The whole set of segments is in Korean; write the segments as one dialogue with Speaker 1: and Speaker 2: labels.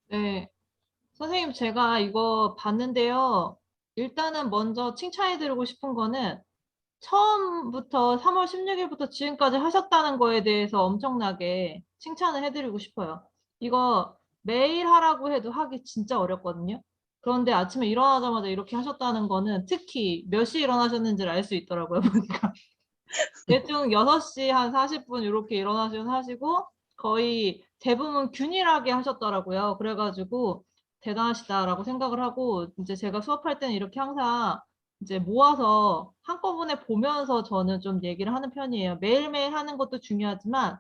Speaker 1: 네, 선생님 제가 이거 봤는데요. 일단은 먼저 칭찬해드리고 싶은 거는 처음부터 3월 16일부터 지금까지 하셨다는 거에 대해서 엄청나게 칭찬을 해드리고 싶어요. 이거 매일 하라고 해도 하기 진짜 어렵거든요. 그런데 아침에 일어나자마자 이렇게 하셨다는 거는 특히 몇 시에 일어나셨는지를 알 수 있더라고요, 보니까. 대충 6시 한 40분 이렇게 일어나셔서 하시고 거의 대부분 균일하게 하셨더라고요. 그래가지고 대단하시다라고 생각을 하고 이제 제가 수업할 때는 이렇게 항상 이제 모아서 한꺼번에 보면서 저는 좀 얘기를 하는 편이에요. 매일매일 하는 것도 중요하지만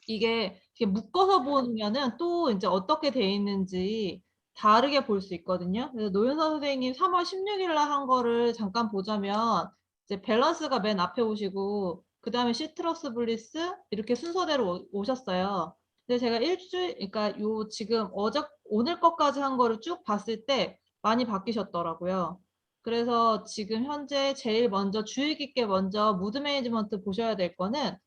Speaker 1: 이게 이렇게 묶어서 보면은 또 이제 어떻게 돼 있는지 다르게 볼 수 있거든요. 그래서 노윤서 선생님 3월 16일 날 한 거를 잠깐 보자면 이제 밸런스가 맨 앞에 오시고 그 다음에 시트러스 블리스 이렇게 순서대로 오셨어요. 근데 제가 일주일, 그러니까 요 지금 오늘 것까지 한 거를 쭉 봤을 때 많이 바뀌셨더라고요. 그래서 지금 현재 제일 먼저 주의 깊게 먼저 무드 매니지먼트 보셔야 될 거는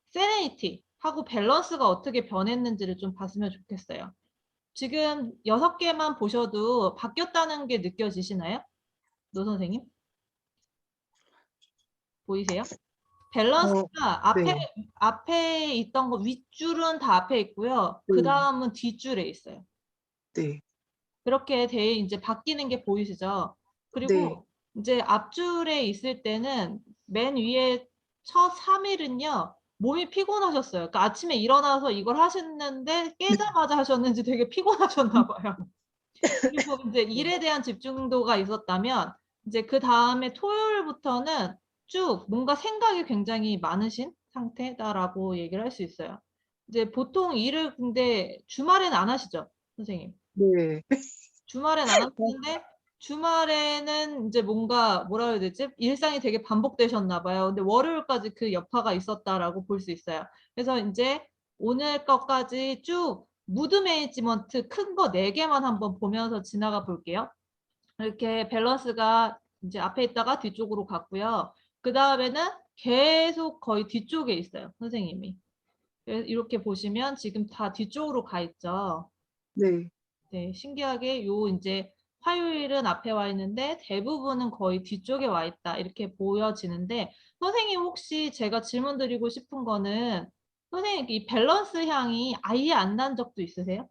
Speaker 1: 세레니티 하고 밸런스가 어떻게 변했는지를 좀 봤으면 좋겠어요. 지금 6개만 보셔도 바뀌었다는 게 느껴지시나요? 노 선생님? 보이세요?
Speaker 2: 어,
Speaker 1: 밸런스가
Speaker 2: 네,
Speaker 1: 앞에 있던 거 윗줄은 다 앞에 있고요. 그
Speaker 2: 네,
Speaker 1: 다음은 뒷줄에 있어요.
Speaker 2: 네,
Speaker 1: 그렇게 돼 이제 바뀌는 게 보이시죠?
Speaker 2: 네,
Speaker 1: 그리고 이제 앞줄에 있을 때는 맨 위에 첫 3일은요. 몸이 피곤하셨어요. 그러니까 아침에 일어나서 이걸 하셨는데 깨자마자 하셨는지 되게 피곤하셨나 봐요. 그리고 이제 일에 대한 집중도가 있었다면 이제 그 다음에 토요일부터는 쭉 뭔가 생각이 굉장히 많으신 상태다라고 얘기를 할 수 있어요. 이제 보통 일을 근데 주말에는 안 하시죠, 선생님?
Speaker 2: 네.
Speaker 1: 주말엔 안 하시는데 주말에는 이제 뭔가 뭐라 해야 되지? 일상이 되게 반복되셨나 봐요. 근데 월요일까지 그 여파가 있었다라고 볼 수 있어요. 그래서 이제 오늘 것까지 쭉 무드 매니지먼트 큰 거 4개만 한번 보면서 지나가 볼게요. 이렇게 밸런스가 이제 앞에 있다가 뒤쪽으로 갔고요. 그 다음에는 계속 거의 뒤쪽에 있어요, 선생님이. 이렇게 보시면 지금 다 뒤쪽으로 가 있죠.
Speaker 2: 네.
Speaker 1: 네, 신기하게 요 이제 화요일은 앞에 와 있는데 대부분은 거의 뒤쪽에 와 있다. 이렇게 보여지는데 선생님 혹시 제가 질문 드리고 싶은 거는 선생님 이 밸런스 향이 아예 안 난 적도 있으세요?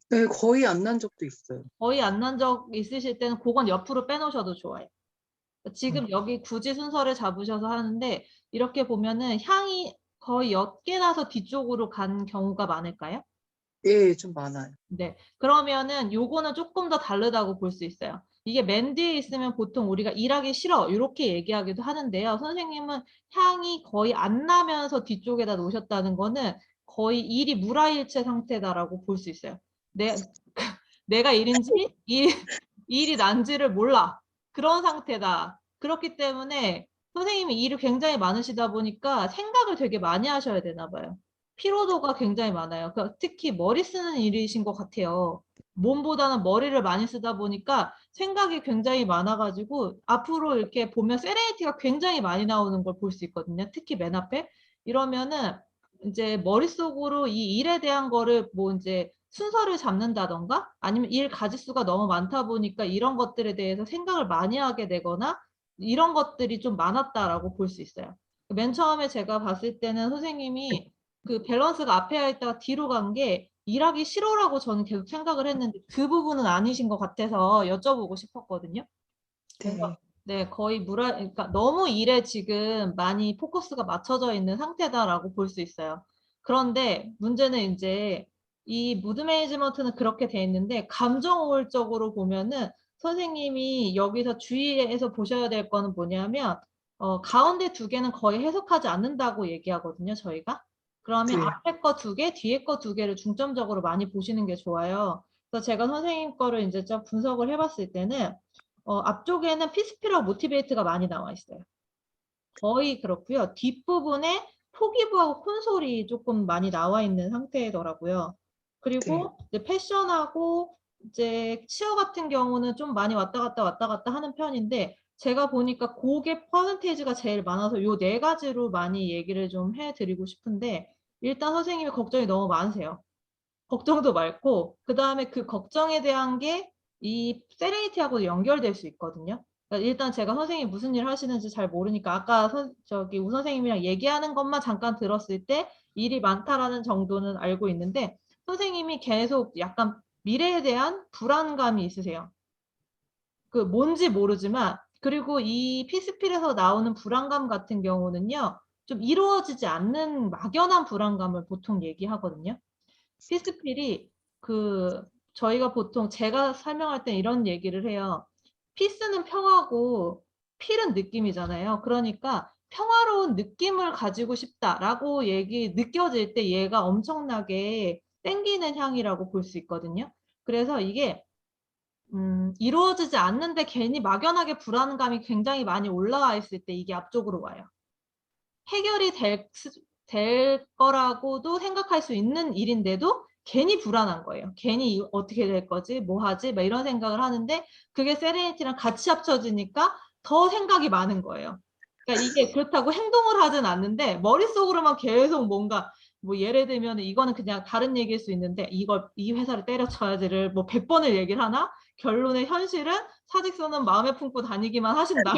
Speaker 2: 네, 거의 안 난 적도 있어요.
Speaker 1: 거의 안 난 적 있으실 때는 그건 옆으로 빼놓으셔도 좋아요.
Speaker 2: 음.
Speaker 1: 지금 여기 굳이 순서를 잡으셔서 하는데 이렇게 보면은 향이 거의 옅게 나서 뒤쪽으로 간 경우가 많을까요?
Speaker 2: 예, 좀 많아요.
Speaker 1: 네. 그러면은 요거는 조금 더 다르다고 볼 수 있어요. 이게 맨 뒤에 있으면 보통 우리가 일하기 싫어 이렇게 얘기하기도 하는데요. 선생님은 향이 거의 안 나면서 뒤쪽에다 놓으셨다는 거는 거의 일이 무라일체 상태다라고 볼 수 있어요. 내가 일인지 일이 난지를 몰라. 그런 상태다. 그렇기 때문에 선생님이 일이 굉장히 많으시다 보니까 생각을 되게 많이 하셔야 되나 봐요. 피로도가 굉장히 많아요. 그러니까 특히 머리 쓰는 일이신 것 같아요. 몸보다는 머리를 많이 쓰다 보니까 생각이 굉장히 많아가지고 앞으로 이렇게 보면 세레니티가 굉장히 많이 나오는 걸 볼 수 있거든요. 특히 맨 앞에. 이러면은 이제 머릿속으로 이 일에 대한 거를 뭐 이제 순서를 잡는다던가 아니면 일 가짓수가 너무 많다 보니까 이런 것들에 대해서 생각을 많이 하게 되거나 이런 것들이 좀 많았다라고 볼 수 있어요. 맨 처음에 제가 봤을 때는 선생님이 그 밸런스가 앞에 있다가 뒤로 간 게 일하기 싫어라고 저는 계속 생각을 했는데 그 부분은 아니신 것 같아서 여쭤보고 싶었거든요. 그래서
Speaker 2: 네,
Speaker 1: 네, 거의 그러니까 너무 일에 지금 많이 포커스가 맞춰져 있는 상태다라고 볼 수 있어요. 그런데 문제는 이제 이 무드 매니지먼트는 그렇게 돼 있는데 감정 우울적으로 보면은 선생님이 여기서 주의해서 보셔야 될 거는 뭐냐면 가운데 2개는 거의 해석하지 않는다고 얘기하거든요, 저희가. 그러면
Speaker 2: 네,
Speaker 1: 앞에 거 2개, 뒤에 거 2개를 중점적으로 많이 보시는 게 좋아요. 그래서 제가 선생님 거를 이제 좀 분석을 해봤을 때는 앞쪽에는 피스피라 모티베이트가 많이 나와 있어요. 거의 그렇고요. 뒷부분에 포기부하고 콘솔이 조금 많이 나와 있는 상태더라고요.
Speaker 2: 네,
Speaker 1: 그리고 이제 패션하고 이제 치어 같은 경우는 좀 많이 왔다 갔다 하는 편인데 제가 보니까 그게 퍼센테이지가 제일 많아서 요 4가지로 많이 얘기를 좀 해드리고 싶은데 일단 선생님이 걱정이 너무 많으세요. 걱정도 많고 그다음에 그 걱정에 대한 게 이 세레니티하고 연결될 수 있거든요. 그러니까 일단 제가 선생님이 무슨 일 하시는지 잘 모르니까 아까 저기 우 선생님이랑 얘기하는 것만 잠깐 들었을 때 일이 많다라는 정도는 알고 있는데 선생님이 계속 약간 미래에 대한 불안감이 있으세요. 그 뭔지 모르지만 그리고 이 피스필에서 나오는 불안감 같은 경우는요. 좀 이루어지지 않는 막연한 불안감을 보통 얘기하거든요. 피스필이 그 저희가 보통 제가 설명할 때 이런 얘기를 해요. 피스는 평화고 필은 느낌이잖아요. 그러니까 평화로운 느낌을 가지고 싶다라고 느껴질 때 얘가 엄청나게 땡기는 향이라고 볼 수 있거든요. 그래서 이게 이루어지지 않는데 괜히 막연하게 불안감이 굉장히 많이 올라와 있을 때 이게 앞쪽으로 와요. 해결이 될 거라고도 생각할 수 있는 일인데도 괜히 불안한 거예요. 괜히 어떻게 될 거지? 뭐 하지? 막 이런 생각을 하는데 그게 세레니티랑 같이 합쳐지니까 더 생각이 많은 거예요. 그러니까 이게 그렇다고 행동을 하진 않는데 머릿속으로만 계속 뭔가 뭐 예를 들면 이거는 그냥 다른 얘기일 수 있는데 이 회사를 때려쳐야지를 뭐 100번을 얘기를 하나? 결론의 현실은 사직서는 마음에 품고 다니기만 하신다.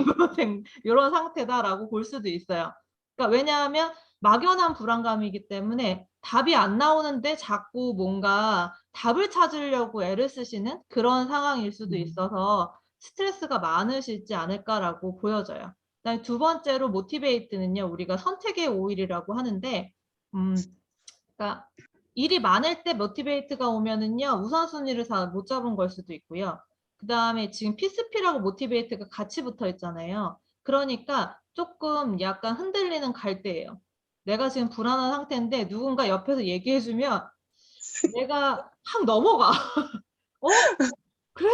Speaker 1: 이런 상태다라고 볼 수도 있어요. 그러니까 왜냐하면 막연한 불안감이기 때문에 답이 안 나오는데 자꾸 뭔가 답을 찾으려고 애를 쓰시는 그런 상황일 수도 있어서 스트레스가 많으시지 않을까라고 보여져요. 그다음에 두 번째로 모티베이트는요. 우리가 선택의 오일이라고 하는데 그러니까 일이 많을 때 모티베이트가 오면은요. 우선순위를 다 못 잡은 걸 수도 있고요. 그다음에 지금 피스피라고 모티베이트가 같이 붙어 있잖아요. 그러니까 조금 약간 흔들리는 갈대예요. 내가 지금 불안한 상태인데 누군가 옆에서 얘기해주면 내가 확 넘어가. 어? 그래?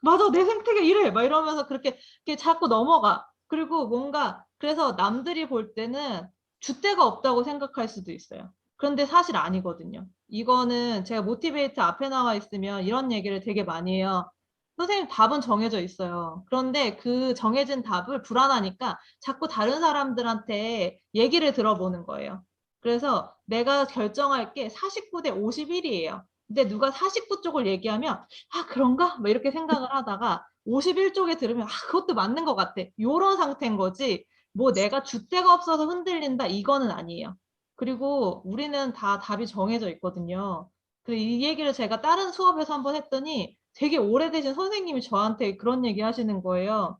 Speaker 1: 맞아, 내 생태계 이래. 막 이러면서 그렇게 자꾸 넘어가. 그리고 뭔가 그래서 남들이 볼 때는 줏대가 없다고 생각할 수도 있어요. 그런데 사실 아니거든요. 이거는 제가 모티베이트 앞에 나와 있으면 이런 얘기를 되게 많이 해요. 선생님 답은 정해져 있어요. 그런데 그 정해진 답을 불안하니까 자꾸 다른 사람들한테 얘기를 들어보는 거예요. 그래서 내가 결정할 게 49대 51이에요. 근데 누가 49 쪽을 얘기하면 아 그런가? 뭐 이렇게 생각을 하다가 51쪽에 들으면 아 그것도 맞는 것 같아. 요런 상태인 거지. 뭐 내가 줏대가 없어서 흔들린다 이거는 아니에요. 그리고 우리는 다 답이 정해져 있거든요. 그리고 이 얘기를 제가 다른 수업에서 한번 했더니 되게 오래되신 선생님이 저한테 그런 얘기 하시는 거예요.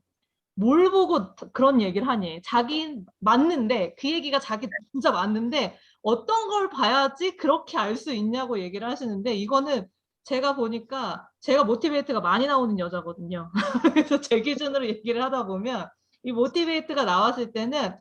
Speaker 1: 뭘 보고 그런 얘기를 하니? 자기 맞는데 그 얘기가 자기 진짜 맞는데 어떤 걸 봐야지 그렇게 알 수 있냐고 얘기를 하시는데 이거는 제가 보니까 제가 모티베이트가 많이 나오는 여자거든요. 그래서 제 기준으로 얘기를 하다 보면 이 모티베이트가 나왔을 때는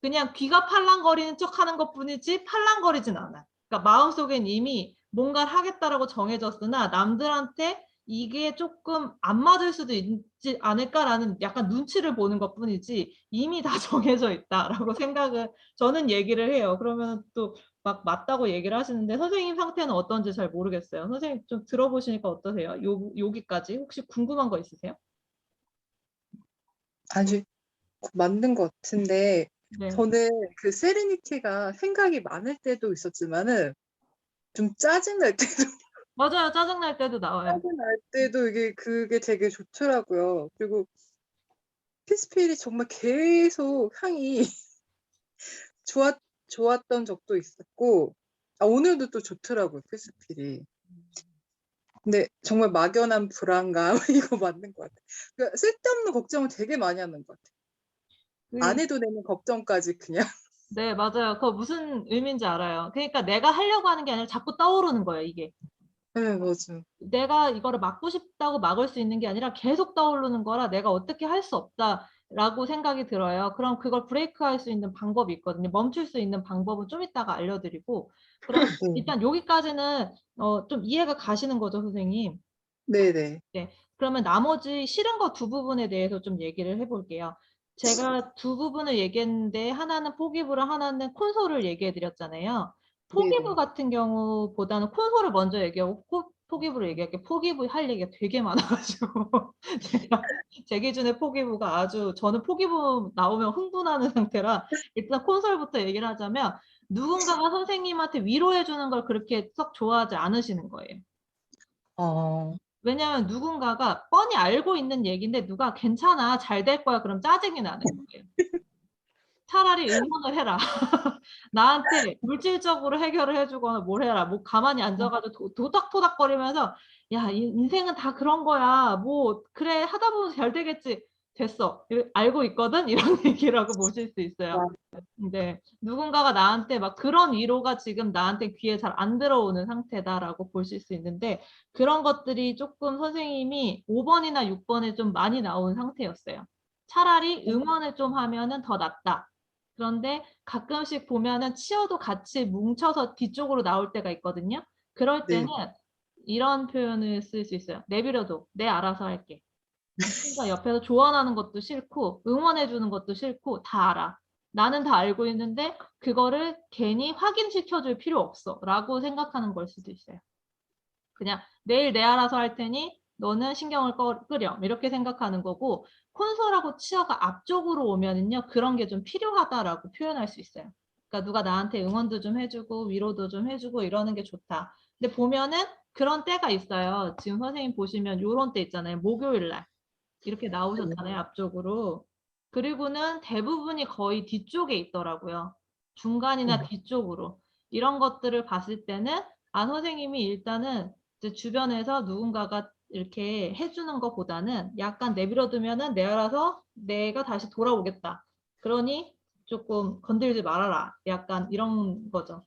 Speaker 1: 그냥 귀가 팔랑거리는 척 하는 것 뿐이지 팔랑거리진 않아. 그러니까 마음속엔 이미 뭔가를 하겠다라고 정해졌으나 남들한테 이게 조금 안 맞을 수도 있지 않을까라는 약간 눈치를 보는 것 뿐이지 이미 다 정해져 있다라고 생각을 저는 얘기를 해요. 그러면 또 막 맞다고 얘기를 하시는데 선생님 상태는 어떤지 잘 모르겠어요. 선생님 좀 들어보시니까 어떠세요? 여기까지 혹시 궁금한 거 있으세요?
Speaker 2: 아주 맞는 것 같은데
Speaker 1: 네.
Speaker 2: 저는 그 세레니티가 생각이 많을 때도 있었지만은 좀 짜증날 때도
Speaker 1: 맞아요. 짜증날 때도 나와요.
Speaker 2: 짜증날 때도 이게 그게 되게 좋더라고요. 그리고 피스필이 정말 계속 향이 좋았던 적도 있었고 오늘도 또 좋더라고요, 피스필이. 근데 정말 막연한 불안감 이거 맞는 것 같아요. 그러니까 쓸데없는 걱정을 되게 많이 하는 것 같아요. 안
Speaker 1: 그
Speaker 2: 해도 되는 걱정까지 그냥.
Speaker 1: 네, 맞아요. 그거 무슨 의미인지 알아요. 그러니까 내가 하려고 하는 게 아니라 자꾸 떠오르는 거예요, 이게.
Speaker 2: 네, 맞아요.
Speaker 1: 내가 이거를 막고 싶다고 막을 수 있는 게 아니라 계속 떠오르는 거라 내가 어떻게 할 수 없다라고 생각이 들어요. 그럼 그걸 브레이크할 수 있는 방법이 있거든요. 멈출 수 있는 방법은 좀 이따가 알려드리고. 그럼
Speaker 2: 네.
Speaker 1: 일단 여기까지는 좀 이해가 가시는 거죠, 선생님?
Speaker 2: 네네.
Speaker 1: 네. 그러면 나머지 싫은 거 두 부분에 대해서 좀 얘기를 해볼게요. 제가 두 부분을 얘기했는데 하나는 포기부를 하나는 콘솔을 얘기해 드렸잖아요. 포기부
Speaker 2: 네네.
Speaker 1: 같은 경우보다는 콘솔을 먼저 얘기하고 포기부를 얘기할게요. 포기부 할 얘기가 되게 많아가지고 제가 제 기준에 포기부가 아주 저는 포기부 나오면 흥분하는 상태라 일단 콘솔부터 얘기를 하자면 누군가가 선생님한테 위로해 주는 걸 그렇게 썩 좋아하지 않으시는 거예요.
Speaker 2: 어,
Speaker 1: 왜냐하면 누군가가 뻔히 알고 있는 얘기인데 누가 괜찮아, 잘 될 거야, 그럼 짜증이 나는 거예요. 차라리 응원을 해라. 나한테 물질적으로 해결을 해주거나 뭘 해라. 뭐 가만히 앉아가지고 도닥도닥거리면서 야, 인생은 다 그런 거야. 뭐 그래 하다 보면 잘 되겠지. 됐어. 알고 있거든. 이런 얘기라고 보실 수 있어요. 근데 누군가가 나한테 막 그런 위로가 지금 나한테 귀에 잘 안 들어오는 상태다라고 보실 수 있는데 그런 것들이 조금 선생님이 5번이나 6번에 좀 많이 나온 상태였어요. 차라리 응원을 좀 하면은 더 낫다. 그런데 가끔씩 보면은 치어도 같이 뭉쳐서 뒤쪽으로 나올 때가 있거든요. 그럴 때는
Speaker 2: 네.
Speaker 1: 이런 표현을 쓸 수 있어요. 내버려둬. 내 알아서 할게. 누군가 옆에서 조언하는 것도 싫고 응원해 주는 것도 싫고 다 알아. 나는 다 알고 있는데 그거를 괜히 확인시켜 줄 필요 없어 라고 생각하는 걸 수도 있어요. 그냥 내일 내 알아서 할 테니 너는 신경을 끄렴 이렇게 생각하는 거고 콘솔하고 치어가 앞쪽으로 오면은요 그런 게 좀 필요하다라고 표현할 수 있어요. 그러니까 누가 나한테 응원도 좀 해주고 위로도 좀 해주고 이러는 게 좋다. 근데 보면은 그런 때가 있어요. 지금 선생님 보시면 요런 때 있잖아요. 목요일 날 이렇게 나오셨잖아요. 앞쪽으로. 그리고는 대부분이 거의 뒤쪽에 있더라고요. 중간이나 뒤쪽으로. 이런 것들을 봤을 때는 선생님이 일단은 이제 주변에서 누군가가 이렇게 해주는 것보다는 약간 내버려두면은 내 알아서 내가 다시 돌아오겠다. 그러니 조금 건들지 말아라. 약간 이런 거죠.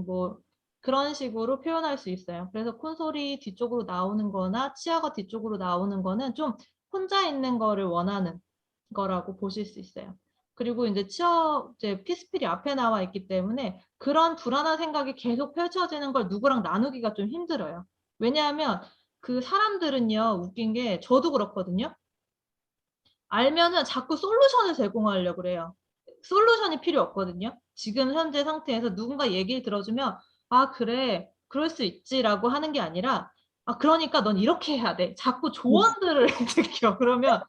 Speaker 1: 뭐 그런 식으로 표현할 수 있어요. 그래서 콘솔이 뒤쪽으로 나오는 거나 치아가 뒤쪽으로 나오는 거는 좀 혼자 있는 거를 원하는 거라고 보실 수 있어요. 그리고 이제 이제 피스필이 앞에 나와 있기 때문에 그런 불안한 생각이 계속 펼쳐지는 걸 누구랑 나누기가 좀 힘들어요. 왜냐하면 그 사람들은요, 웃긴 게 저도 그렇거든요. 알면은 자꾸 솔루션을 제공하려고 그래요. 솔루션이 필요 없거든요. 지금 현재 상태에서 누군가 얘기를 들어주면 그래, 그럴 수 있지라고 하는 게 아니라 그러니까 넌 이렇게 해야 돼. 자꾸 조언들을 느껴. 그러면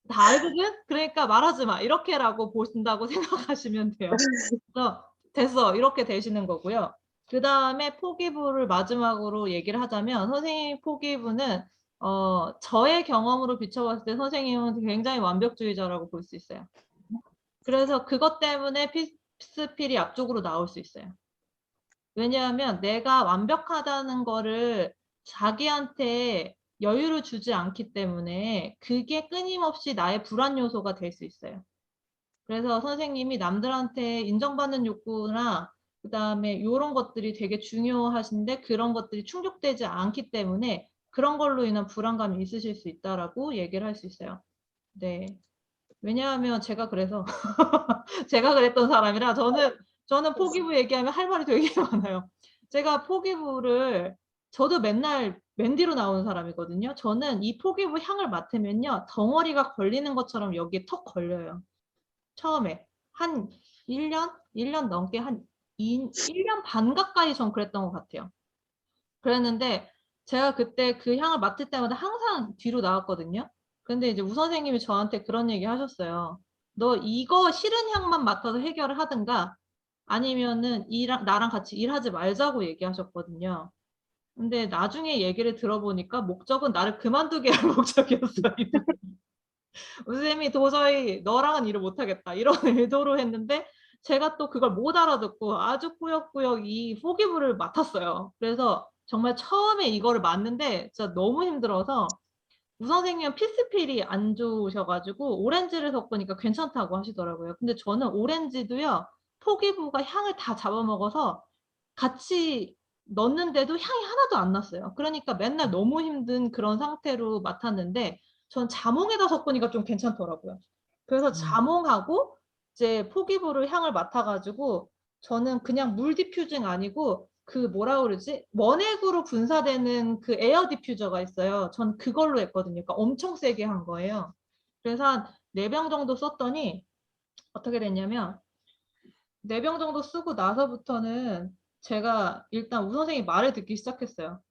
Speaker 1: 다 알거든? 그러니까 말하지 마. 이렇게라고 보신다고 생각하시면 돼요. 그래서 됐어. 이렇게 되시는 거고요. 그 다음에 포기부를 마지막으로 얘기를 하자면 선생님 포기부는 저의 경험으로 비춰봤을 때 선생님은 굉장히 완벽주의자라고 볼 수 있어요. 그래서 그것 때문에 피스필이 앞쪽으로 나올 수 있어요. 왜냐하면 내가 완벽하다는 거를 자기한테 여유를 주지 않기 때문에 그게 끊임없이 나의 불안 요소가 될 수 있어요. 그래서 선생님이 남들한테 인정받는 욕구나 그다음에 이런 것들이 되게 중요하신데 그런 것들이 충족되지 않기 때문에 그런 걸로 인한 불안감이 있으실 수 있다라고 얘기를 할 수 있어요. 네. 왜냐하면 제가 그래서 제가 그랬던 사람이라 저는 포기부 얘기하면 할 말이 되게 많아요. 제가 포기부를 저도 맨날 맨디로 나오는 사람이거든요. 저는 이 포기부 향을 맡으면요. 덩어리가 걸리는 것처럼 여기에 턱 걸려요. 처음에 한 1년? 1년 넘게 한 1년 반 가까이 전 그랬던 것 같아요. 그랬는데 제가 그때 그 향을 맡을 때마다 항상 뒤로 나왔거든요. 근데 이제 우 선생님이 저한테 그런 얘기 하셨어요. 너 이거 싫은 향만 맡아서 해결을 하든가 아니면은 나랑 같이 일하지 말자고 얘기하셨거든요. 근데 나중에 얘기를 들어보니까 목적은 나를 그만두게 할 목적이었어요. 선생님이 도저히 너랑은 일을 못하겠다 이런 의도로 했는데 제가 또 그걸 못 알아듣고 아주 꾸역꾸역 이 포기부를 맡았어요. 그래서 정말 처음에 이거를 맡는데 진짜 너무 힘들어서 우 선생님은 피스필이 안 좋으셔가지고 오렌지를 섞으니까 괜찮다고 하시더라고요. 근데 저는 오렌지도요 포기부가 향을 다 잡아먹어서 같이 넣었는데도 향이 하나도 안 났어요. 그러니까 맨날 너무 힘든 그런 상태로 맡았는데 전 자몽에다 섞으니까 좀 괜찮더라고요. 그래서 자몽하고 이제 포기부를 향을 맡아가지고 저는 그냥 물 디퓨징 아니고 그 뭐라 그러지? 원액으로 분사되는 그 에어 디퓨저가 있어요. 전 그걸로 했거든요. 그러니까 엄청 세게 한 거예요. 그래서 한 4병 정도 썼더니 어떻게 됐냐면 4병 정도 쓰고 나서부터는 제가 일단 우 선생님 말을 듣기 시작했어요.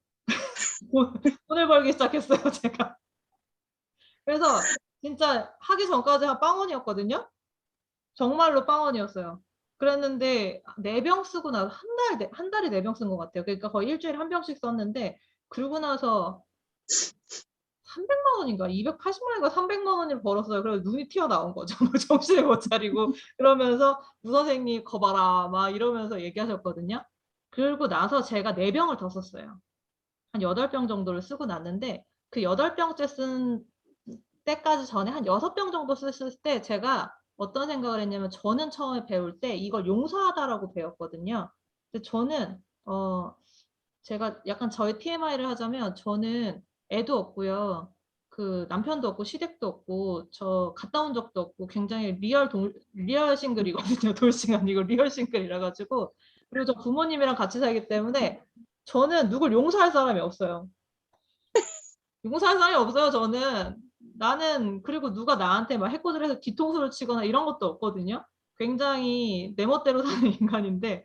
Speaker 1: 돈을 벌기 시작했어요, 제가. 그래서 진짜 하기 전까지 한 빵원이었거든요. 정말로 빵원이었어요. 그랬는데 4병 쓰고 나서 한 달에 4병 쓴 것 같아요. 그러니까 거의 일주일에 1병씩 썼는데 그러고 나서 300만 원인가 280만 원인가 300만 원을 벌었어요. 그래서 눈이 튀어나온 거죠. 뭐 정신을 못 차리고 그러면서 우 선생님 거 봐라 막 이러면서 얘기하셨거든요. 그러고 나서 제가 4병을 더 썼어요. 한 8병 정도를 쓰고 났는데 그 8병째 쓴 때까지 전에 한 6병 정도 썼을 때 제가 어떤 생각을 했냐면 저는 처음에 배울 때 이걸 용서하다라고 배웠거든요. 근데 저는 제가 약간 저의 TMI를 하자면 저는 애도 없고요. 그 남편도 없고 시댁도 없고 저 갔다 온 적도 없고 굉장히 리얼 싱글이거든요. 돌싱 아니고 리얼 싱글이라 가지고 그리고 저 부모님이랑 같이 살기 때문에 저는 누굴 용서할 사람이 없어요. 용서할 사람이 없어요, 저는. 나는 그리고 누가 나한테 막 해코지를 해서 뒤통수를 치거나 이런 것도 없거든요. 굉장히 내 멋대로 사는 인간인데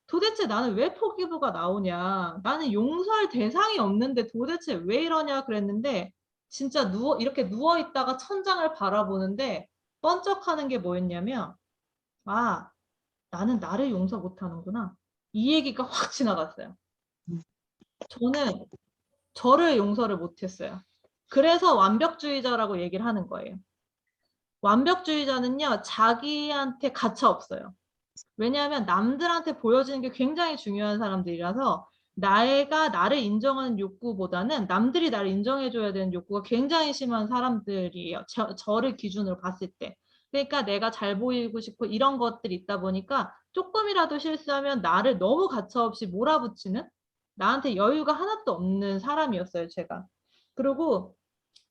Speaker 1: 도대체 나는 왜 포기부가 나오냐. 나는 용서할 대상이 없는데 도대체 왜 이러냐 그랬는데 진짜 이렇게 누워있다가 천장을 바라보는데 번쩍하는 게 뭐였냐면 아, 나는 나를 용서 못하는구나. 이 얘기가 확 지나갔어요. 저는 저를 용서를 못했어요. 그래서 완벽주의자라고 얘기를 하는 거예요. 완벽주의자는요, 자기한테 가차 없어요. 왜냐하면 남들한테 보여지는 게 굉장히 중요한 사람들이라서 내가 나를 인정하는 욕구보다는 남들이 나를 인정해줘야 되는 욕구가 굉장히 심한 사람들이에요. 저를 기준으로 봤을 때. 그러니까 내가 잘 보이고 싶고 이런 것들이 있다 보니까 조금이라도 실수하면 나를 너무 가차없이 몰아붙이는 나한테 여유가 하나도 없는 사람이었어요, 제가. 그리고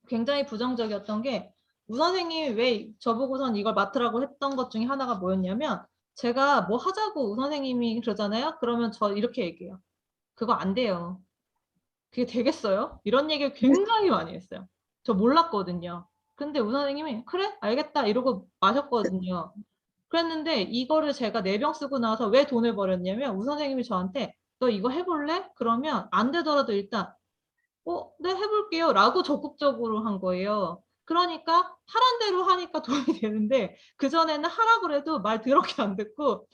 Speaker 1: 굉장히 부정적이었던 게 우 선생님이 왜 저보고선 이걸 맡으라고 했던 것 중에 하나가 뭐였냐면 제가 뭐 하자고 우 선생님이 그러잖아요. 그러면 저 이렇게 얘기해요. 그거 안 돼요. 그게 되겠어요? 이런 얘기를 굉장히 많이 했어요. 저 몰랐거든요. 근데 우 선생님이 그래? 알겠다 이러고 마셨거든요. 그랬는데 이거를 제가 4병 쓰고 나서 왜 돈을 버렸냐면 우 선생님이 저한테 너 이거 해볼래? 그러면 안 되더라도 일단 네, 해볼게요. 라고 적극적으로 한 거예요. 그러니까 하란 대로 하니까 도움이 되는데 그전에는 하라 그래도 말 더럽게 안 듣고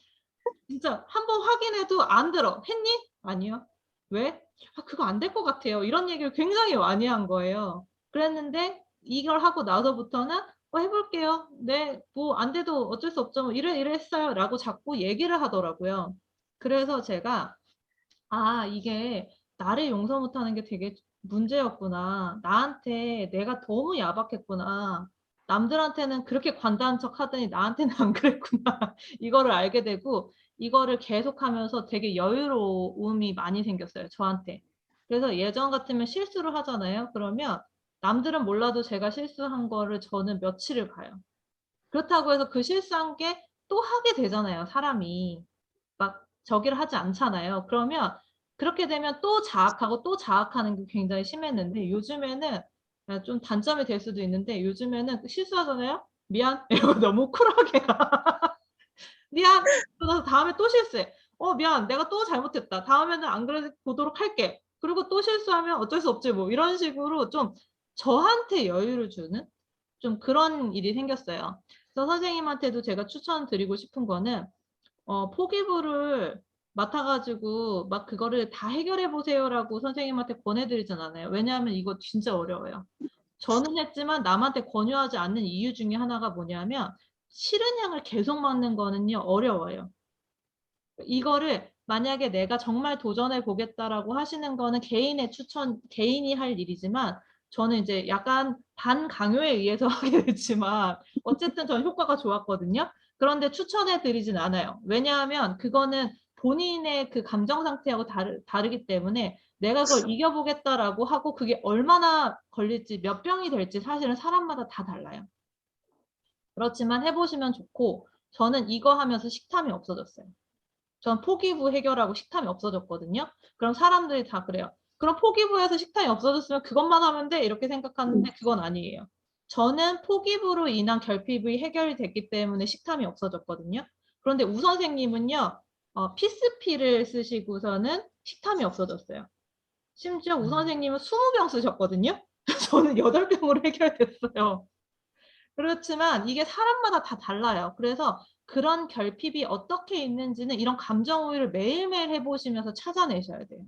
Speaker 1: 진짜 한번 확인해도 안 들어. 했니? 아니요. 왜? 아, 그거 안 될 것 같아요. 이런 얘기를 굉장히 많이 한 거예요. 그랬는데 이걸 하고 나서부터는 해볼게요. 네, 뭐 안 돼도 어쩔 수 없죠. 뭐 이래 했어요. 라고 자꾸 얘기를 하더라고요. 그래서 제가 이게 나를 용서 못하는 게 되게 문제였구나. 나한테 내가 너무 야박했구나. 남들한테는 그렇게 관대한 척 하더니 나한테는 안 그랬구나. 이거를 알게 되고 이거를 계속하면서 되게 여유로움이 많이 생겼어요. 저한테. 그래서 예전 같으면 실수를 하잖아요. 그러면 남들은 몰라도 제가 실수한 거를 저는 며칠을 가요. 그렇다고 해서 그 실수한 게 또 하게 되잖아요. 사람이. 막 저기를 하지 않잖아요. 그러면 그렇게 되면 또 자학하고 또 자학하는 게 굉장히 심했는데 요즘에는 좀 단점이 될 수도 있는데 요즘에는 실수하잖아요. 미안. 이러고 너무 쿨하게 미안. 그래서 다음에 또 실수해. 미안. 내가 또 잘못했다. 다음에는 안 그래 보도록 할게. 그리고 또 실수하면 어쩔 수 없지 뭐 이런 식으로 좀 저한테 여유를 주는 좀 그런 일이 생겼어요. 그래서 선생님한테도 제가 추천드리고 싶은 거는 포기부를 맡아가지고 막 그거를 다 해결해 보세요라고 선생님한테 권해드리진 않아요. 왜냐하면 이거 진짜 어려워요. 저는 했지만 남한테 권유하지 않는 이유 중에 하나가 뭐냐면 싫은 양을 계속 맞는 거는요 어려워요. 이거를 만약에 내가 정말 도전해 보겠다라고 하시는 거는 개인의 추천, 개인이 할 일이지만 저는 이제 약간 반강요에 의해서 하게 됐지만 어쨌든 저는 효과가 좋았거든요. 그런데 추천해 드리진 않아요. 왜냐하면 그거는 본인의 그 감정 상태하고 다르기 때문에 내가 그걸 이겨보겠다라고 하고 그게 얼마나 걸릴지 몇 병이 될지 사실은 사람마다 다 달라요. 그렇지만 해보시면 좋고 저는 이거 하면서 식탐이 없어졌어요. 전 포기부 해결하고 식탐이 없어졌거든요. 그럼 사람들이 다 그래요. 그럼 포기부에서 식탐이 없어졌으면 그것만 하면 돼? 이렇게 생각하는데 그건 아니에요. 저는 포기부로 인한 결핍이 해결이 됐기 때문에 식탐이 없어졌거든요. 그런데 우 선생님은요, 피스피를 쓰시고서는 식탐이 없어졌어요. 심지어 우 선생님은 20병 쓰셨거든요. 저는 8병으로 해결됐어요. 그렇지만 이게 사람마다 다 달라요. 그래서 그런 결핍이 어떻게 있는지는 이런 감정 오일을 매일매일 해보시면서 찾아내셔야 돼요.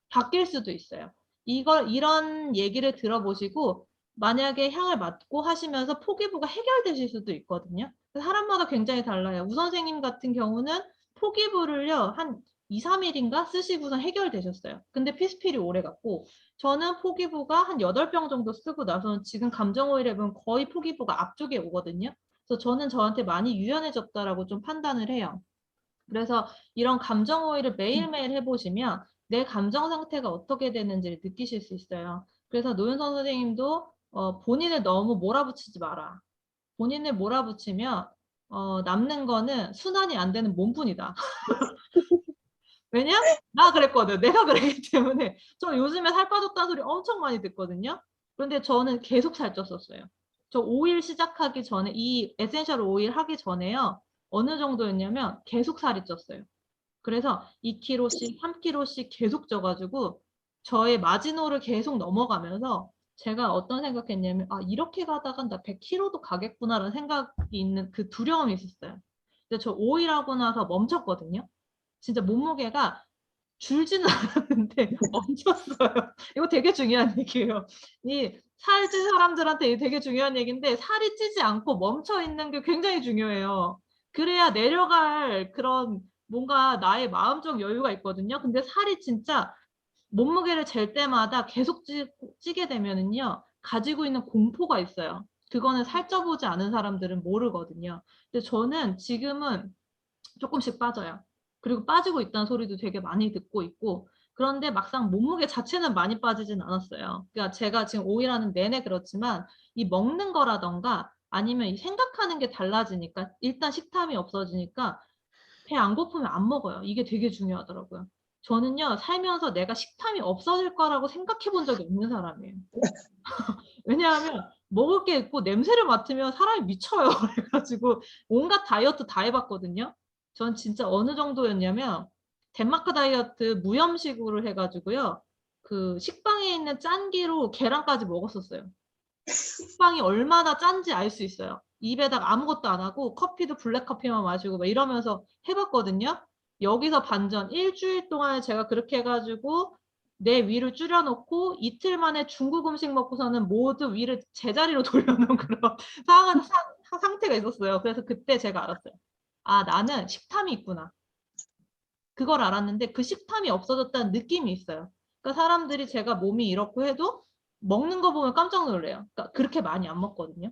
Speaker 1: 바뀔 수도 있어요. 이런 얘기를 들어보시고 만약에 향을 맡고 하시면서 포기부가 해결되실 수도 있거든요. 사람마다 굉장히 달라요. 우 선생님 같은 경우는 포기부를요, 한 2, 3일인가 쓰시고서 해결되셨어요. 근데 피스필이 오래 갔고, 저는 포기부가 한 8병 정도 쓰고 나서는 지금 감정 오일에 보면 거의 포기부가 앞쪽에 오거든요. 그래서 저는 저한테 많이 유연해졌다라고 좀 판단을 해요. 그래서 이런 감정 오일을 매일매일 해보시면 내 감정 상태가 어떻게 되는지를 느끼실 수 있어요. 그래서 노윤선 선생님도 본인을 너무 몰아붙이지 마라. 본인을 몰아붙이면 남는 거는 순환이 안 되는 몸뿐이다. 왜냐? 나 그랬거든. 내가 그랬기 때문에. 저 요즘에 살 빠졌다는 소리 엄청 많이 듣거든요. 그런데 저는 계속 살쪘었어요. 저 오일 시작하기 전에, 이 에센셜 오일 하기 전에요. 어느 정도였냐면 계속 살이 쪘어요. 그래서 2kg씩, 3kg씩 계속 쪄가지고 저의 마지노를 계속 넘어가면서 제가 어떤 생각했냐면 아 이렇게 가다가 나 100kg도 가겠구나라는 생각이 있는 그 두려움이 있었어요. 근데 저 오일하고 나서 멈췄거든요. 진짜 몸무게가 줄지는 않았는데 멈췄어요. 이거 되게 중요한 얘기예요. 이 살찐 사람들한테 되게 중요한 얘기인데 살이 찌지 않고 멈춰 있는 게 굉장히 중요해요. 그래야 내려갈 그런 뭔가 나의 마음적 여유가 있거든요. 근데 살이 진짜 몸무게를 잴 때마다 계속 찌게 되면은요, 가지고 있는 공포가 있어요. 그거는 살쪄보지 않은 사람들은 모르거든요. 근데 저는 지금은 조금씩 빠져요. 그리고 빠지고 있다는 소리도 되게 많이 듣고 있고, 그런데 막상 몸무게 자체는 많이 빠지진 않았어요. 그러니까 제가 지금 오일하는 내내 그렇지만 이 먹는 거라던가 아니면 이 생각하는 게 달라지니까 일단 식탐이 없어지니까 배 안 고프면 안 먹어요. 이게 되게 중요하더라고요. 저는요, 살면서 내가 식탐이 없어질 거라고 생각해 본 적이 없는 사람이에요. 왜냐하면 먹을 게 있고 냄새를 맡으면 사람이 미쳐요. 그래가지고 온갖 다이어트 다 해봤거든요. 전 진짜 어느 정도였냐면 덴마크 다이어트 무염식으로 해가지고요. 그 식빵에 있는 짠기로 계란까지 먹었었어요. 식빵이 얼마나 짠지 알 수 있어요. 입에다가 아무것도 안 하고 커피도 블랙커피만 마시고 막 이러면서 해봤거든요. 여기서 반전. 일주일 동안 제가 그렇게 해가지고 내 위를 줄여놓고 이틀 만에 중국 음식 먹고서는 모두 위를 제자리로 돌려놓은 그런 상태가 있었어요. 그래서 그때 제가 알았어요. 아, 나는 식탐이 있구나. 그걸 알았는데 그 식탐이 없어졌다는 느낌이 있어요. 그러니까 사람들이 제가 몸이 이렇고 해도 먹는 거 보면 깜짝 놀래요. 그러니까 그렇게 많이 안 먹거든요.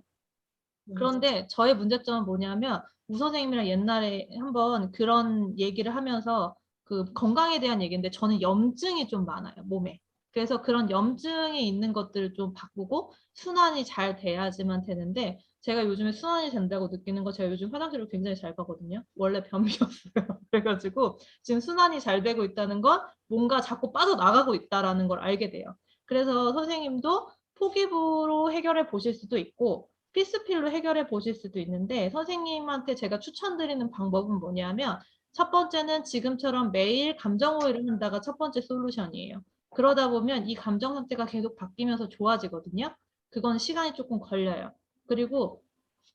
Speaker 1: 그런데 저의 문제점은 뭐냐면 우 선생님이랑 옛날에 한번 그런 얘기를 하면서 그 건강에 대한 얘기인데 저는 염증이 좀 많아요, 몸에. 그래서 그런 염증이 있는 것들을 좀 바꾸고 순환이 잘 돼야지만 되는데 제가 요즘에 순환이 된다고 느끼는 거 제가 요즘 화장실을 굉장히 잘 가거든요. 원래 변비였어요. 그래가지고 지금 순환이 잘 되고 있다는 건 뭔가 자꾸 빠져나가고 있다라는 걸 알게 돼요. 그래서 선생님도 포기부로 해결해 보실 수도 있고 피스필로 해결해 보실 수도 있는데 선생님한테 제가 추천드리는 방법은 뭐냐면 첫 번째는 지금처럼 매일 감정 오일을 한다가 첫 번째 솔루션이에요. 그러다 보면 이 감정 상태가 계속 바뀌면서 좋아지거든요. 그건 시간이 조금 걸려요. 그리고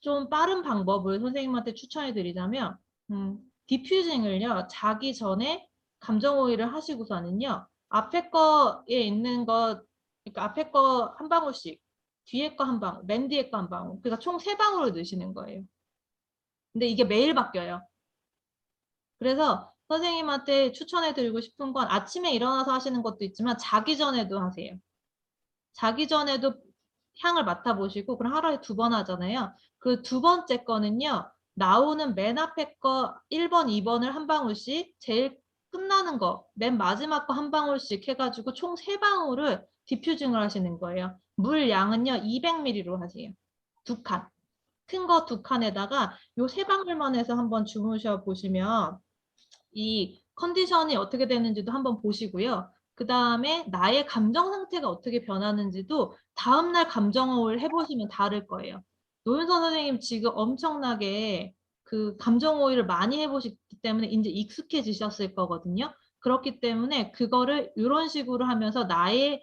Speaker 1: 좀 빠른 방법을 선생님한테 추천해 드리자면 디퓨징을요. 자기 전에 감정 오일을 하시고서는요. 앞에 거에 있는 거 그러니까 앞에 거 한 방울씩 뒤에 거 한 방울, 맨 뒤에 거 한 방울. 그러니까 총 3방울을 넣으시는 거예요. 근데 이게 매일 바뀌어요. 그래서 선생님한테 추천해 드리고 싶은 건 아침에 일어나서 하시는 것도 있지만 자기 전에도 하세요. 자기 전에도 향을 맡아보시고 그럼 하루에 2번 하잖아요. 그 두 번째 거는요. 나오는 맨 앞에 거 1번, 2번을 한 방울씩 제일 끝나는 거, 맨 마지막 거 한 방울씩 해가지고 총 3방울을 디퓨징을 하시는 거예요. 물 양은요. 200ml로 하세요. 2칸. 큰 거 2칸에다가 요 3방울만 해서 한번 주무셔 보시면 이 컨디션이 어떻게 되는지도 한번 보시고요. 그 다음에 나의 감정 상태가 어떻게 변하는지도 다음날 감정을 해보시면 다를 거예요. 노윤선 선생님 지금 엄청나게 그 감정 호의를 많이 해보셨기 때문에 이제 익숙해지셨을 거거든요. 그렇기 때문에 그거를 이런 식으로 하면서 나에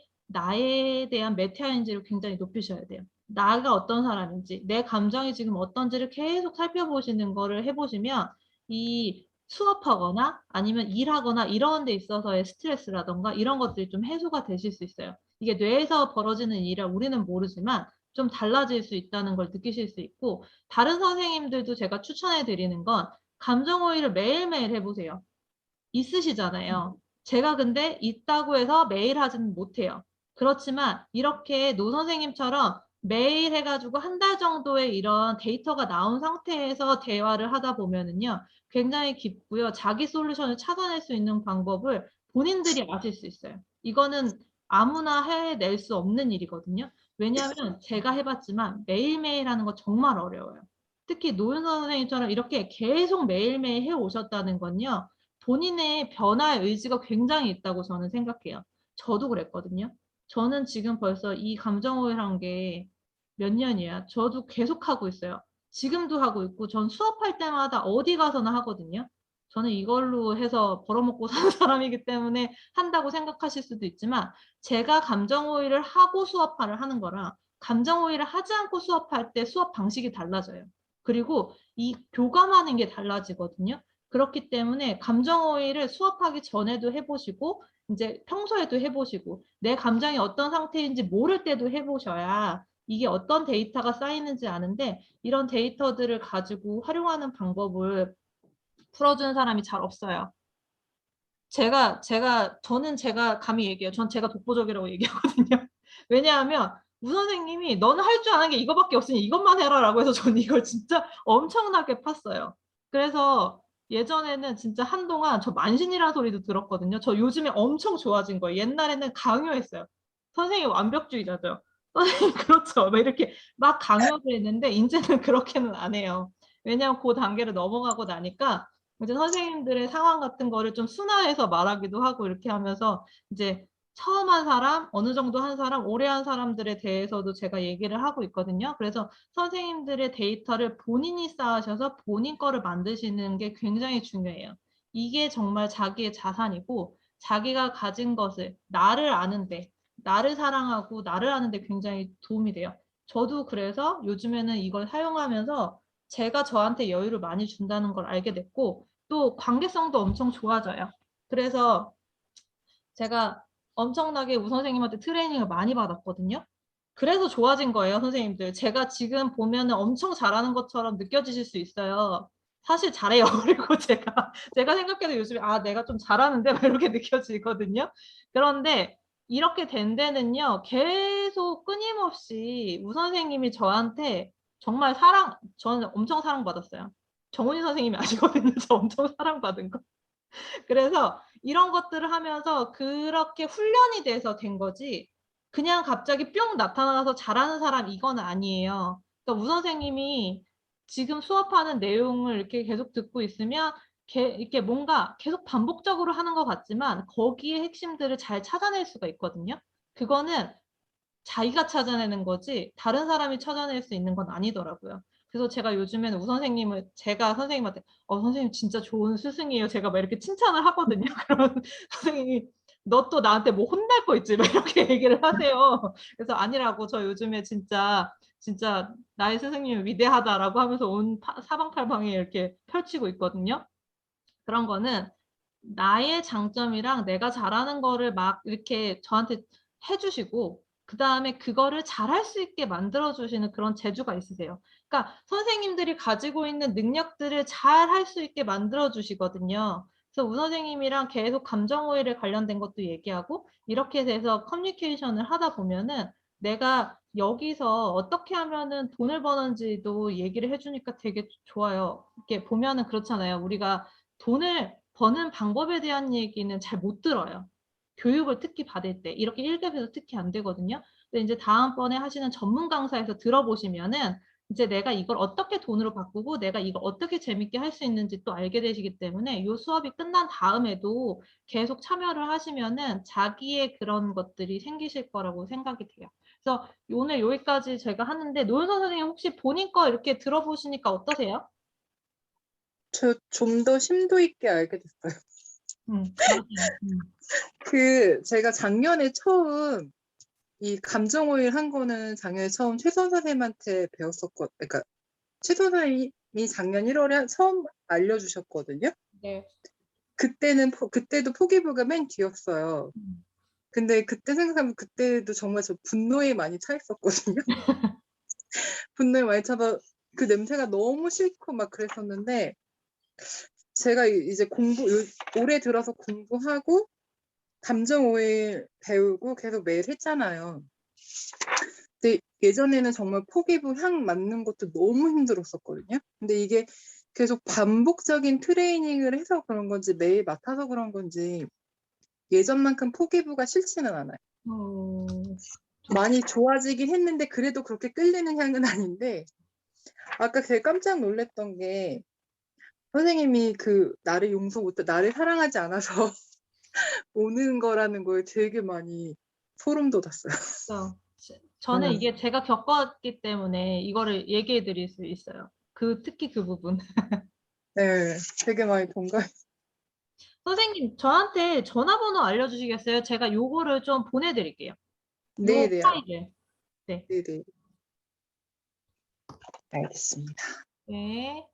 Speaker 1: 대한 메타인지를 굉장히 높이셔야 돼요. 나가 어떤 사람인지, 내 감정이 지금 어떤지를 계속 살펴보시는 거를 해보시면 이 수업하거나 아니면 일하거나 이런 데 있어서의 스트레스라던가 이런 것들이 좀 해소가 되실 수 있어요. 이게 뇌에서 벌어지는 일이라 우리는 모르지만 좀 달라질 수 있다는 걸 느끼실 수 있고, 다른 선생님들도 제가 추천해 드리는 건 감정 호의를 매일매일 해보세요. 있으시잖아요. 제가 근데 있다고 해서 매일 하지는 못해요. 그렇지만 이렇게 노 선생님처럼 매일 해가지고 한 달 정도의 이런 데이터가 나온 상태에서 대화를 하다 보면은요, 굉장히 깊고요. 자기 솔루션을 찾아낼 수 있는 방법을 본인들이 아실 수 있어요. 이거는 아무나 해낼 수 없는 일이거든요. 왜냐하면 제가 해봤지만 매일매일 하는 거 정말 어려워요. 특히 노윤서 선생님처럼 이렇게 계속 매일매일 해오셨다는 건요, 본인의 변화의 의지가 굉장히 있다고 저는 생각해요. 저도 그랬거든요. 저는 지금 벌써 이 감정오해란 게 몇 년이야. 저도 계속 하고 있어요. 지금도 하고 있고, 전 수업할 때마다 어디 가서나 하거든요. 저는 이걸로 해서 벌어먹고 사는 사람이기 때문에 한다고 생각하실 수도 있지만, 제가 감정오해를 하고 수업을 하는 거랑 감정오해를 하지 않고 수업할 때 수업 방식이 달라져요. 그리고 이 교감하는 게 달라지거든요. 그렇기 때문에 감정 어휘를 수업하기 전에도 해보시고 이제 평소에도 해보시고 내 감정이 어떤 상태인지 모를 때도 해보셔야 이게 어떤 데이터가 쌓이는지 아는데, 이런 데이터들을 가지고 활용하는 방법을 풀어주는 사람이 잘 없어요. 저는 제가 감히 얘기해요. 전 제가 독보적이라고 얘기하거든요. 왜냐하면 우 선생님이 너는 할 줄 아는 게 이거밖에 없으니 이것만 해라라고 해서 저는 이걸 진짜 엄청나게 팠어요. 그래서 예전에는 진짜 한동안 저 만신이라는 소리도 들었거든요. 저 요즘에 엄청 좋아진 거예요. 옛날에는 강요했어요. 선생님 완벽주의자죠. 선생님 그렇죠. 막 이렇게 막 강요를 했는데 이제는 그렇게는 안 해요. 왜냐하면 그 단계를 넘어가고 나니까 이제 선생님들의 상황 같은 거를 좀 순화해서 말하기도 하고 이렇게 하면서 이제 처음 한 사람, 어느 정도 한 사람, 오래 한 사람들에 대해서도 제가 얘기를 하고 있거든요. 그래서 선생님들의 데이터를 본인이 쌓으셔서 본인 거를 만드시는 게 굉장히 중요해요. 이게 정말 자기의 자산이고 자기가 가진 것을 나를 아는데, 나를 사랑하고 나를 아는데 굉장히 도움이 돼요. 저도 그래서 요즘에는 이걸 사용하면서 제가 저한테 여유를 많이 준다는 걸 알게 됐고, 또 관계성도 엄청 좋아져요. 그래서 제가 엄청나게 우 선생님한테 트레이닝을 많이 받았거든요. 그래서 좋아진 거예요, 선생님들. 제가 지금 보면은 엄청 잘하는 것처럼 느껴지실 수 있어요. 사실 잘해요. 그리고 제가 생각해도 요즘에 아, 내가 좀 잘하는데 막 이렇게 느껴지거든요. 그런데 이렇게 된 데는요, 계속 끊임없이 우 선생님이 저한테 정말 저는 엄청 사랑받았어요. 정훈이 선생님이 아시거든요. 저 엄청 사랑받은 거. 그래서 이런 것들을 하면서 그렇게 훈련이 돼서 된 거지, 그냥 갑자기 뿅 나타나서 잘하는 사람 이건 아니에요. 그러니까 우 선생님이 지금 수업하는 내용을 이렇게 계속 듣고 있으면 이렇게 뭔가 계속 반복적으로 하는 것 같지만 거기에 핵심들을 잘 찾아낼 수가 있거든요. 그거는 자기가 찾아내는 거지 다른 사람이 찾아낼 수 있는 건 아니더라고요. 그래서 제가 요즘에는 우 선생님을 제가 선생님한테 선생님 진짜 좋은 스승이에요. 제가 막 이렇게 칭찬을 하거든요. 그러면 선생님이 너 또 나한테 뭐 혼날 거 있지? 막 이렇게 얘기를 하세요. 그래서 아니라고, 저 요즘에 진짜 나의 스승님이 위대하다라고 하면서 온 사방팔방에 이렇게 펼치고 있거든요. 그런 거는 나의 장점이랑 내가 잘하는 거를 막 이렇게 저한테 해주시고, 그 다음에 그거를 잘할 수 있게 만들어주시는 그런 재주가 있으세요. 그러니까 선생님들이 가지고 있는 능력들을 잘 할 수 있게 만들어주시거든요. 그래서 우 선생님이랑 계속 감정오해를 관련된 것도 얘기하고 이렇게 돼서 커뮤니케이션을 하다 보면은 내가 여기서 어떻게 하면은 돈을 버는지도 얘기를 해주니까 되게 좋아요. 이렇게 보면은 그렇잖아요. 우리가 돈을 버는 방법에 대한 얘기는 잘 못 들어요. 교육을 특히 받을 때 이렇게 1급에서 특히 안 되거든요. 근데 이제 다음번에 하시는 전문 강사에서 들어보시면은 이제 내가 이걸 어떻게 돈으로 바꾸고 내가 이걸 어떻게 재밌게 할 수 있는지 또 알게 되시기 때문에 이 수업이 끝난 다음에도 계속 참여를 하시면은 자기의 그런 것들이 생기실 거라고 생각이 돼요. 그래서 오늘 여기까지 제가 하는데, 노윤서 선생님 혹시 본인 거 이렇게 들어보시니까 어떠세요?
Speaker 2: 저 좀 더 심도 있게 알게 됐어요.
Speaker 1: 맞아요.
Speaker 2: 제가 작년에 처음 이 감정 오일 한 거는 작년에 처음 최 선생님한테 배웠었거든요. 그러니까 최 선생님이 작년 1월에 처음 알려주셨거든요.
Speaker 1: 네.
Speaker 2: 그때도 포기부가 맨 뒤였어요. 근데 그때 생각하면 그때도 정말 저 분노에 많이 차 있었거든요. 분노에 많이 차서 그 냄새가 너무 싫고 막 그랬었는데 제가 이제 올해 들어서 공부하고 감정 오일 배우고 계속 매일 했잖아요. 근데 예전에는 정말 포기부 향 맡는 것도 너무 힘들었었거든요. 근데 이게 계속 반복적인 트레이닝을 해서 그런 건지 매일 맡아서 그런 건지 예전만큼 포기부가 싫지는 않아요. 많이 좋아지긴 했는데 그래도 그렇게 끌리는 향은 아닌데 아까 되게 깜짝 놀랐던 게 선생님이 그 나를 용서 못해 나를 사랑하지 않아서 오는 거라는 거에 되게 많이 소름 돋았어요.
Speaker 1: 그래서 저는
Speaker 2: 음.
Speaker 1: 이게 제가 겪었기 때문에 이거를 얘기해 드릴 수 있어요. 특히 그 부분.
Speaker 2: 네, 되게 많이 동감이.
Speaker 1: 선생님, 저한테 전화번호 알려주시겠어요? 제가 요거를 좀 보내드릴게요. 요
Speaker 2: 네네,
Speaker 1: 파일을. 네.
Speaker 2: 네네. 알겠습니다.
Speaker 1: 네.